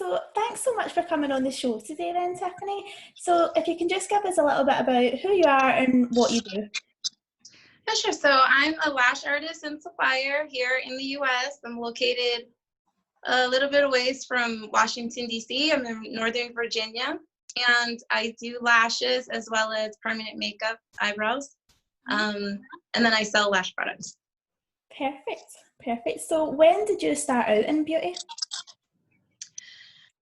So thanks so much for coming on the show today then, Tiffany. So if you can just give us a little bit about who you are and what you do. Yeah, sure. So I'm a lash artist and supplier here in the U.S. I'm located a little bit away from Washington, D.C. I'm in Northern Virginia, and I do lashes as well as permanent makeup, eyebrows, and then I sell lash products. Perfect. So when did you start out in beauty?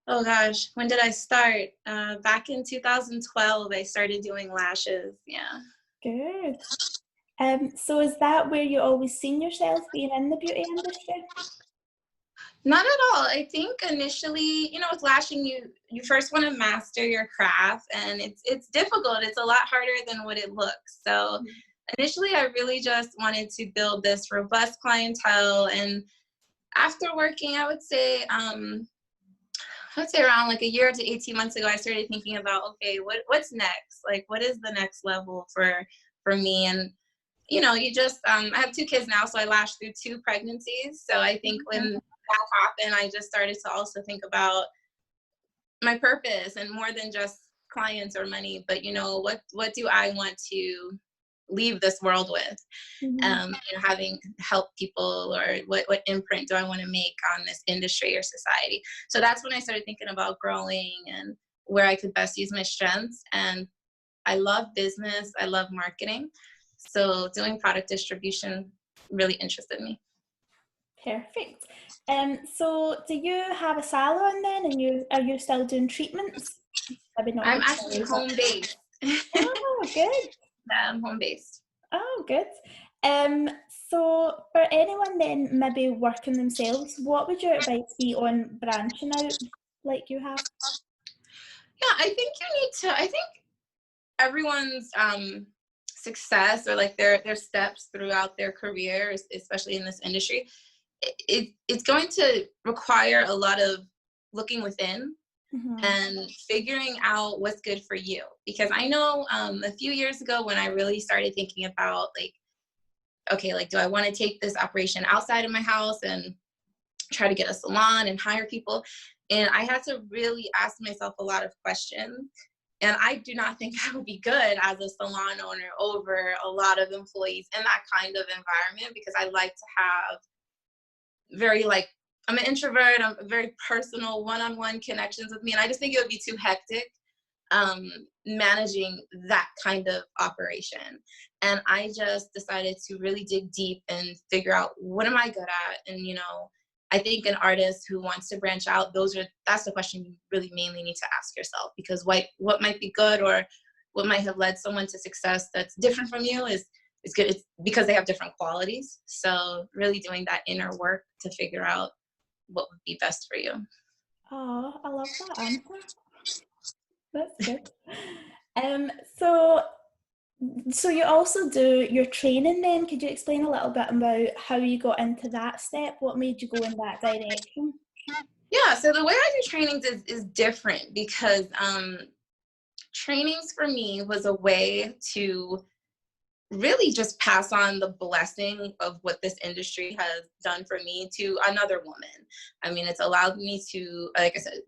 Oh gosh, when did I start? Back in 2012, I started doing lashes. Yeah. Good. So is that where you always seen yourself being in the beauty industry? Not at all. I think initially, with lashing, you first want to master your craft, and it's difficult. It's a lot harder than what it looks. So initially, I really just wanted to build this robust clientele, and after working, I would say around like a year to 18 months ago, I started thinking about, okay, what's next? Like, what is the next level for me? And you just I have 2 kids now, so I lashed through 2 pregnancies. So I think when that happened, I just started to also think about my purpose, and more than just clients or money, but what do I want to leave this world with? Having helped people, or what imprint do I want to make on this industry or society? So that's when I started thinking about growing and where I could best use my strengths. And I love business, I love marketing, so doing product distribution really interested me. Perfect. So do you have a salon then, and are you still doing treatments? I'm actually home based. Oh, good. Yeah, I'm home based. Oh, good. So for anyone then maybe working themselves, what would your advice be on branching out like you have? Yeah, I think I think everyone's success, or like their steps throughout their career, especially in this industry, it's going to require a lot of looking within and figuring out what's good for you. Because I know a few years ago, when I really started thinking about like, okay, like, do I want to take this operation outside of my house and try to get a salon and hire people? And I had to really ask myself a lot of questions. And I do not think I would be good as a salon owner over a lot of employees in that kind of environment, because I like to have I'm an introvert. I'm very personal, one-on-one connections with me. And I just think it would be too hectic managing that kind of operation. And I just decided to really dig deep and figure out, what am I good at? And, I think an artist who wants to branch out, that's the question you really mainly need to ask yourself, because what might be good, or what might have led someone to success that's different from you is good. It's because they have different qualities. So really doing that inner work to figure out what would be best for you. Oh, I love that answer. That's good. So you also do your training then. Could you explain a little bit about how you got into that step? What made you go in that direction? Yeah, so the way I do trainings is different, because trainings for me was a way to really just pass on the blessing of what this industry has done for me to another woman. I mean, it's allowed me to, like I said,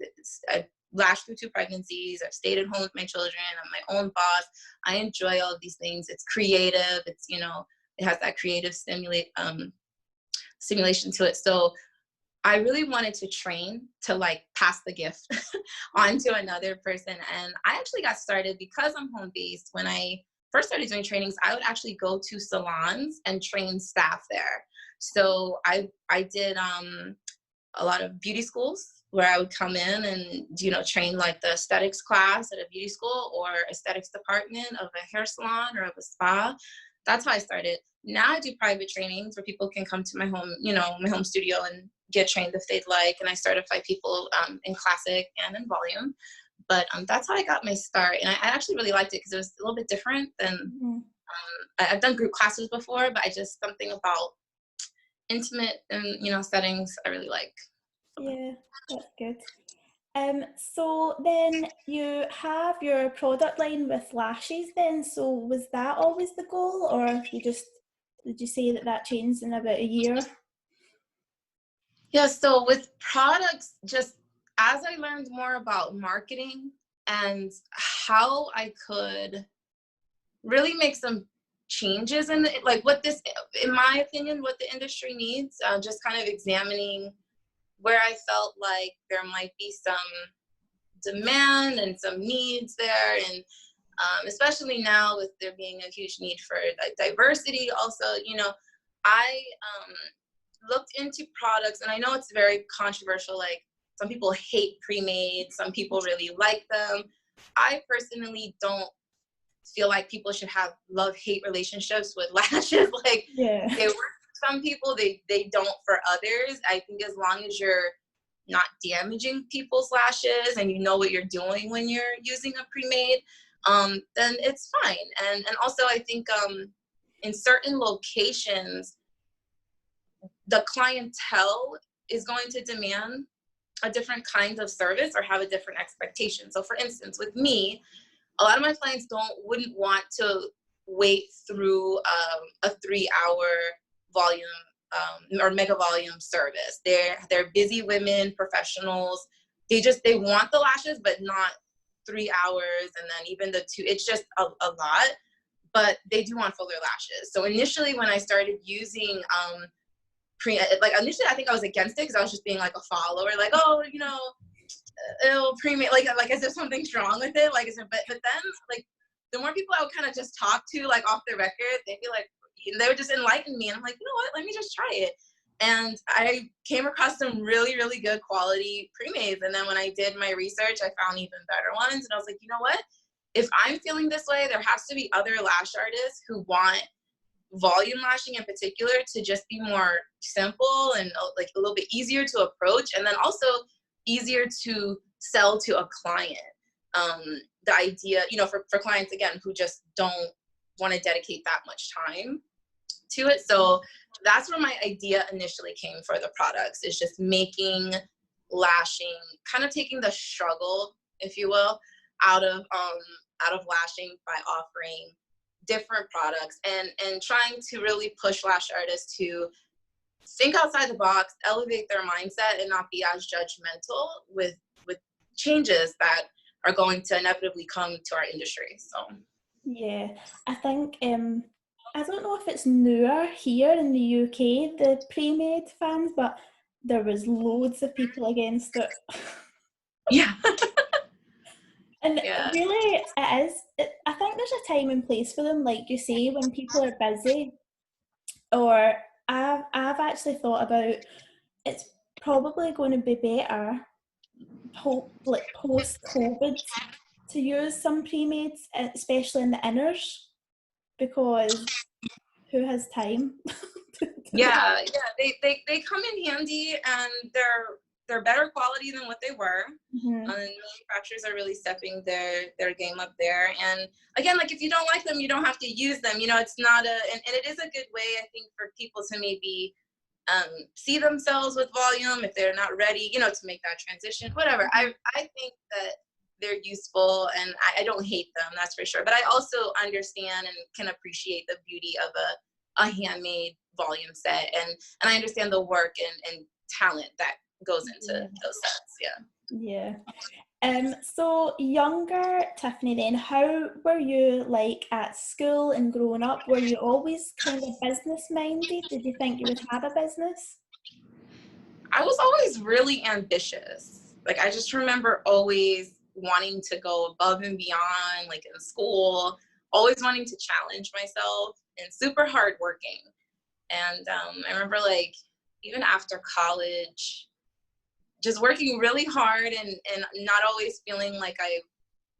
I've lashed through 2 pregnancies. I've stayed at home with my children. I'm my own boss. I enjoy all of these things. It's creative. It's, it has that creative stimulation to it. So I really wanted to train to pass the gift on to another person. And I actually got started because I'm home based. When I first started doing trainings, I would actually go to salons and train staff there. So I did a lot of beauty schools, where I would come in and, train like the aesthetics class at a beauty school, or aesthetics department of a hair salon or of a spa. That's how I started. Now I do private trainings where people can come to my home, my home studio, and get trained if they'd like. And I certify people in classic and in volume. But that's how I got my start. And I actually really liked it, because it was a little bit different than, I've done group classes before, but something about intimate and, settings I really like. Yeah, that's good. So then you have your product line with lashes then. So was that always the goal, or did you say that changed in about a year? Yeah, so with products, just as I learned more about marketing and how I could really make some changes in like what this, in my opinion, what the industry needs, just kind of examining where I felt like there might be some demand and some needs there. And especially now with there being a huge need for diversity also, I looked into products, and I know it's very controversial, like some people hate pre-made, some people really like them. I personally don't feel like people should have love-hate relationships with lashes. Like, Yeah. they work for some people, they don't for others. I think as long as you're not damaging people's lashes and you know what you're doing when you're using a pre-made, then it's fine. And also I think in certain locations, the clientele is going to demand a different kind of service or have a different expectation. So for instance, with me, a lot of my clients wouldn't want to wait through a 3-hour volume or mega volume service. They're busy women, professionals. They want the lashes, but not 3 hours, and then even the 2. It's just a lot. But they do want fuller lashes. So initially, when I started using initially I think I was against it because I was just being like a follower, like, oh, it'll pre-made, like as if something's wrong with it, like, but then, like, the more people I would kind of just talk to, like, off the record, they'd be like, they would just enlighten me, and I'm like, you know what, let me just try it. And I came across some really, really good quality pre-mades, and then when I did my research, I found even better ones, and I was like, you know what, if I'm feeling this way, there has to be other lash artists who want volume lashing in particular to just be more simple and like a little bit easier to approach, and then also easier to sell to a client. The idea, for clients, again, who just don't want to dedicate that much time to it. So that's where my idea initially came for the products, is just making lashing, kind of taking the struggle, if you will, out of lashing by offering different products and trying to really push lash artists to think outside the box, elevate their mindset, and not be as judgmental with changes that are going to inevitably come to our industry. So Yeah, I think I don't know if it's newer here in the UK, the pre-made fans, but there was loads of people against it. yeah. And Yeah. really, it is. I think there's a time and place for them, like you say, when people are busy. Or I've actually thought about, it's probably going to be better, like post COVID, to use some pre-mades, especially in the inners, because who has time? Yeah, they come in handy, and they're better quality than what they were. Mm-hmm. And manufacturers are really stepping their game up there. And again, like, if you don't like them, you don't have to use them. It's not and it is a good way, I think, for people to maybe see themselves with volume if they're not ready, to make that transition, whatever. I think that they're useful, and I don't hate them, that's for sure. But I also understand and can appreciate the beauty of a handmade volume set, and I understand the work and talent that goes into those sets. Yeah. So younger Tiffany, then, how were you like at school and growing up? Were you always kind of business minded? Did you think you would have a business? I was always really ambitious. Like, I just remember always wanting to go above and beyond, like in school, always wanting to challenge myself, and super hardworking. And I remember, like, even after college, just working really hard and not always feeling like I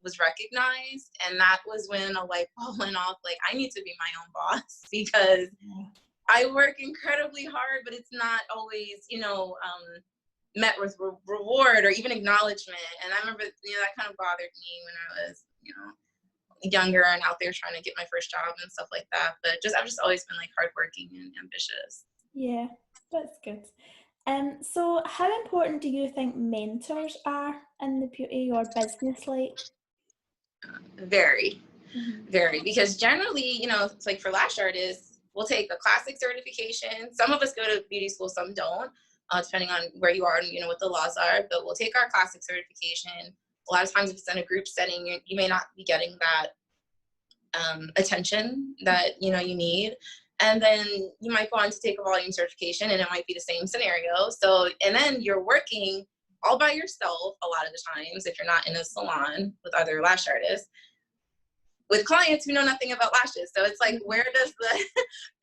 was recognized. And that was when a light bulb went off, like, I need to be my own boss, because I work incredibly hard, but it's not always, met with reward or even acknowledgement. And I remember, that kind of bothered me when I was, younger and out there trying to get my first job and stuff like that. But I've just always been, like, hardworking and ambitious. Yeah, that's good. So how important do you think mentors are in the beauty or business, like? Very, Mm-hmm. very, because generally, it's like for lash artists, we'll take a classic certification. Some of us go to beauty school, some don't. depending on where you are and, you know, what the laws are. But we'll take our classic certification. A lot of times if it's in a group setting, you may not be getting that attention that, you know, you need. And then you might go on to take a volume certification, and it might be the same scenario. So, and then you're working all by yourself a lot of the times if you're not in a salon with other lash artists, with clients who know nothing about lashes. So it's like, where does the,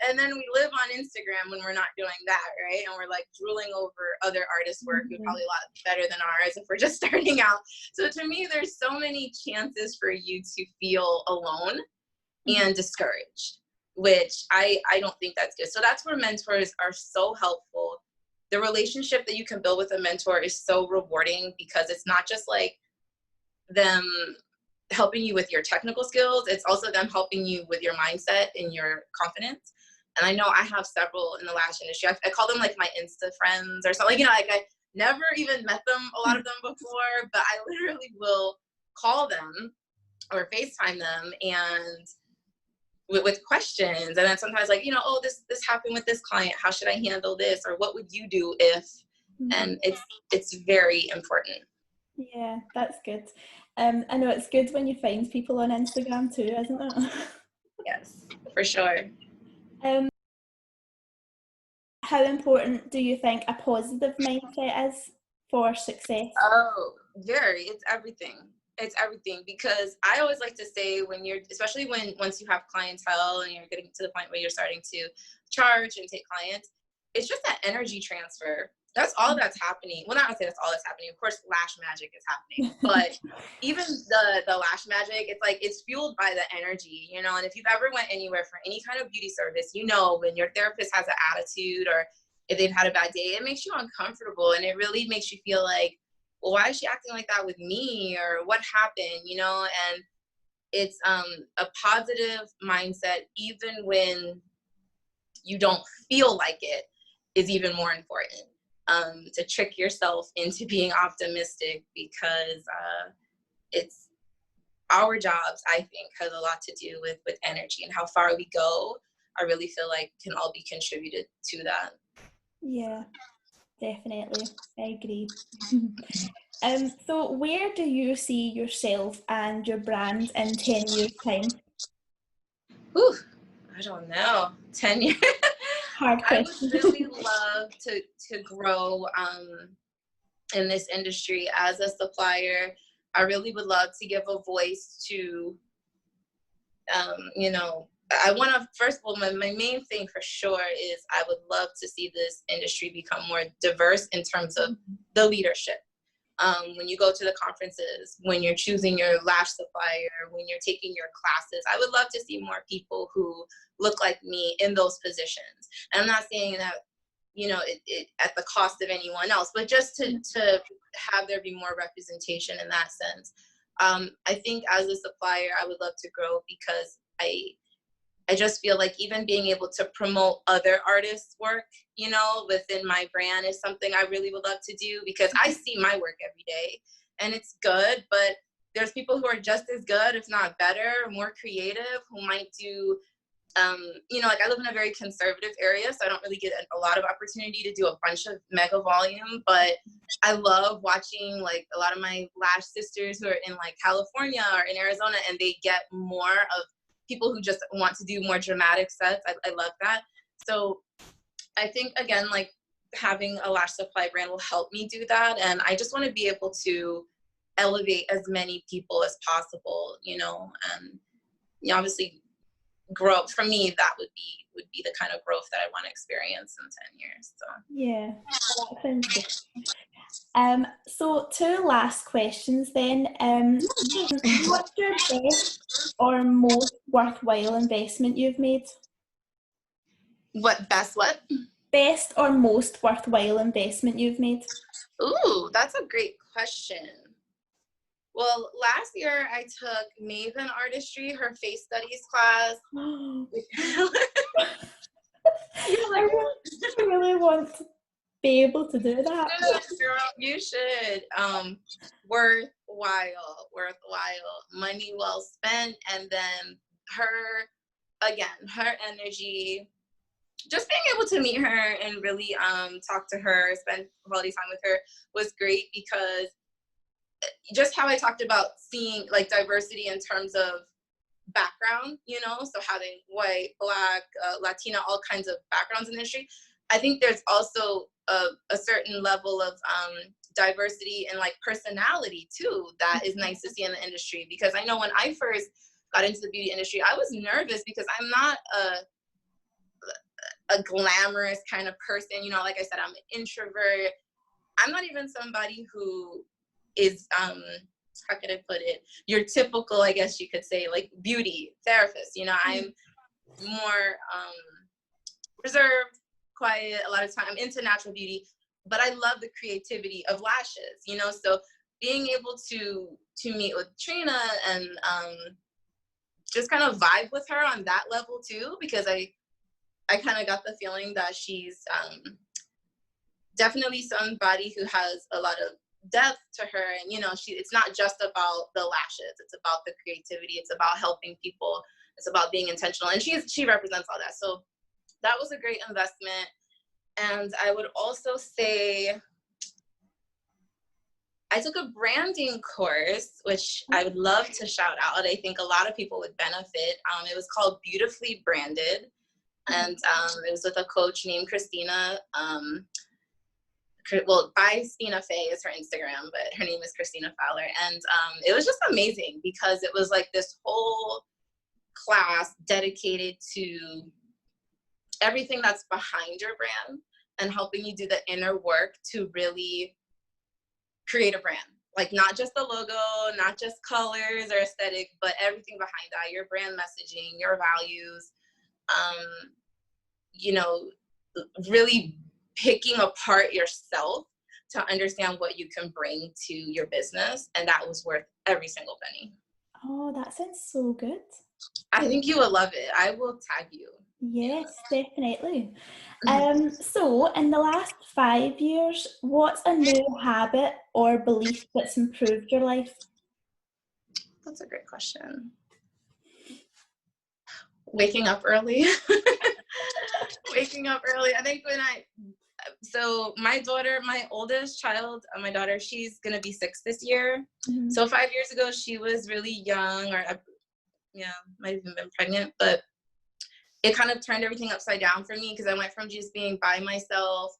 and then we live on Instagram when we're not doing that, right? And we're like drooling over other artists' work who probably a lot better than ours if we're just starting out. So to me, there's so many chances for you to feel alone and discouraged, which I don't think that's good. So that's where mentors are so helpful. The relationship that you can build with a mentor is so rewarding, because it's not just like them helping you with your technical skills, it's also them helping you with your mindset and your confidence. And I know I have several in the lash industry. I call them like my Insta friends or something, you know, like I never even met them, a lot of them before, but I literally will call them or FaceTime them and with questions. And then sometimes like, you know, oh, this happened with this client, how should I handle this? Or what would you do if? And it's very important. Yeah, that's good. I know it's good when you find people on Instagram too, isn't it? Yes, for sure. How important do you think a positive mindset is for success? Oh, very. It's everything. It's everything, because I always like to say, when you're, especially once you have clientele and you're getting to the point where you're starting to charge and take clients, it's just that energy transfer. That's all that's happening. Well, not to say that's all that's happening. Of course, lash magic is happening, but even the lash magic, it's like it's fueled by the energy, you know. And if you've ever went anywhere for any kind of beauty service, you know, when your therapist has an attitude or if they've had a bad day, it makes you uncomfortable, and it really makes you feel like, well, why is she acting like that with me, or what happened, you know? And it's a positive mindset, even when you don't feel like it, is even more important. To trick yourself into being optimistic, because it's our jobs, I think, has a lot to do with energy, and how far we go, I really feel like can all be contributed to that. Yeah, definitely. I agree. So where do you see yourself and your brand in 10 years' time? Whew, I don't know. 10 years. Hard I would question. really love to grow in this industry as a supplier. I really would love to give a voice to, you know, I want to, first of all, my main thing for sure is I would love to see this industry become more diverse in terms of the leadership. When you go to the conferences, when you're choosing your lash supplier, when you're taking your classes, I would love to see more people who look like me in those positions. And I'm not saying that, you know, it at the cost of anyone else, but just to have there be more representation in that sense. I think as a supplier, I would love to grow, because I just feel like even being able to promote other artists' work, you know, within my brand is something I really would love to do, because I see my work every day and it's good, but there's people who are just as good, if not better, more creative, who might do, you know, like I live in a very conservative area, so I don't really get a lot of opportunity to do a bunch of mega volume, but I love watching like a lot of my lash sisters who are in like California or in Arizona, and they get more of people who just want to do more dramatic sets. I love that. So I think, again, like having a lash supply brand will help me do that. And I just want to be able to elevate as many people as possible, you know, and you know, obviously grow. For me, that would be the kind of growth that I want to experience in 10 years. So Yeah, that sounds good. So two last questions then. What's your best or most worthwhile investment you've made? what best what? Best or most worthwhile investment you've made? Ooh, that's a great question. Well, last year I took Maven Artistry, her face studies class. You're like, I really want to be able to do that. girl, you should. Worthwhile. Money well spent. And then her energy, just being able to meet her and really talk to her, spend quality time with her was great, because just how I talked about seeing like diversity in terms of background, you know, so having white, black, Latina, all kinds of backgrounds in the industry. I think there's also a certain level of diversity and like personality too that is nice to see in the industry, because I know when I first got into the beauty industry, I was nervous because I'm not a glamorous kind of person, you know, like I said, I'm an introvert. I'm not even somebody who is how could I put it, your typical, I guess you could say, like beauty therapist. You know, I'm more reserved, quiet. A lot of time I'm into natural beauty, but I love the creativity of lashes, you know. So being able to meet with Trina and just kind of vibe with her on that level too, because I kind of got the feeling that she's definitely somebody who has a lot of depth to her, and you know, it's not just about the lashes, it's about the creativity, it's about helping people, it's about being intentional, and she represents all that. So that was a great investment. And I would also say I took a branding course, which I would love to shout out. I think a lot of people would benefit. It was called Beautifully Branded, and it was with a coach named Christina. Well, by Stina Fay is her Instagram, but her name is Christina Fowler. And it was just amazing, because it was like this whole class dedicated to everything that's behind your brand and helping you do the inner work to really create a brand. Like not just the logo, not just colors or aesthetic, but everything behind that, your brand messaging, your values, you know, really picking apart yourself to understand what you can bring to your business. And that was worth every single penny. Oh, that sounds so good. I think you will love it. I will tag you. Yes, definitely. So in the last 5 years, what's a new habit or belief that's improved your life? That's a great question. Waking up early. Waking up early. I think so my daughter, my oldest child, my daughter, she's going to be 6 this year. Mm-hmm. So 5 years ago, she was really young, or might have even been pregnant, but it kind of turned everything upside down for me, because I went from just being by myself,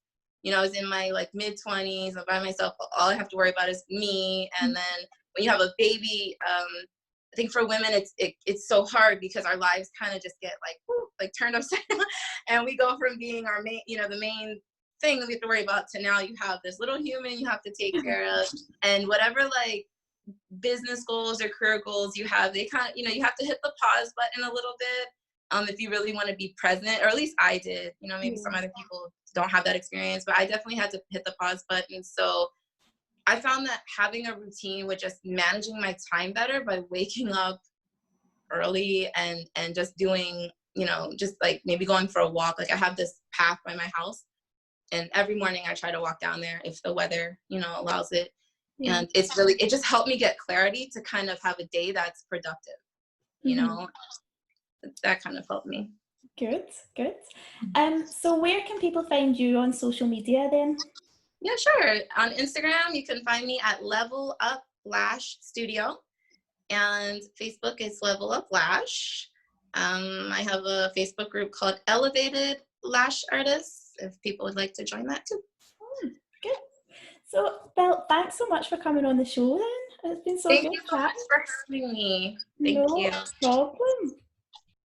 you know, I was in my like mid-20s, I'm by myself, all I have to worry about is me. And then when you have a baby, I think for women it's so hard, because our lives kind of just get like turned upside down, and we go from being our main, you know, the main thing that we have to worry about, to now you have this little human you have to take care of, and whatever like business goals or career goals you have, they kind of, you know, you have to hit the pause button a little bit, if you really want to be present, or at least I did. You know, maybe some other people don't have that experience, but I definitely had to hit the pause button. So I found that having a routine with just managing my time better by waking up early and just doing, you know, just like maybe going for a walk. Like I have this path by my house, and every morning I try to walk down there if the weather, you know, allows it. And it just helped me get clarity to kind of have a day that's productive, you know. That kind of helped me. Good. So where can people find you on social media then? Yeah, sure. On Instagram, you can find me at Level Up Lash Studio, and Facebook is Level Up Lash. I have a Facebook group called Elevated Lash Artists, if people would like to join that too. Good. So, Belle, thanks so much for coming on the show then. It's been so good. Thank you so much for having me. Thank you. No problem.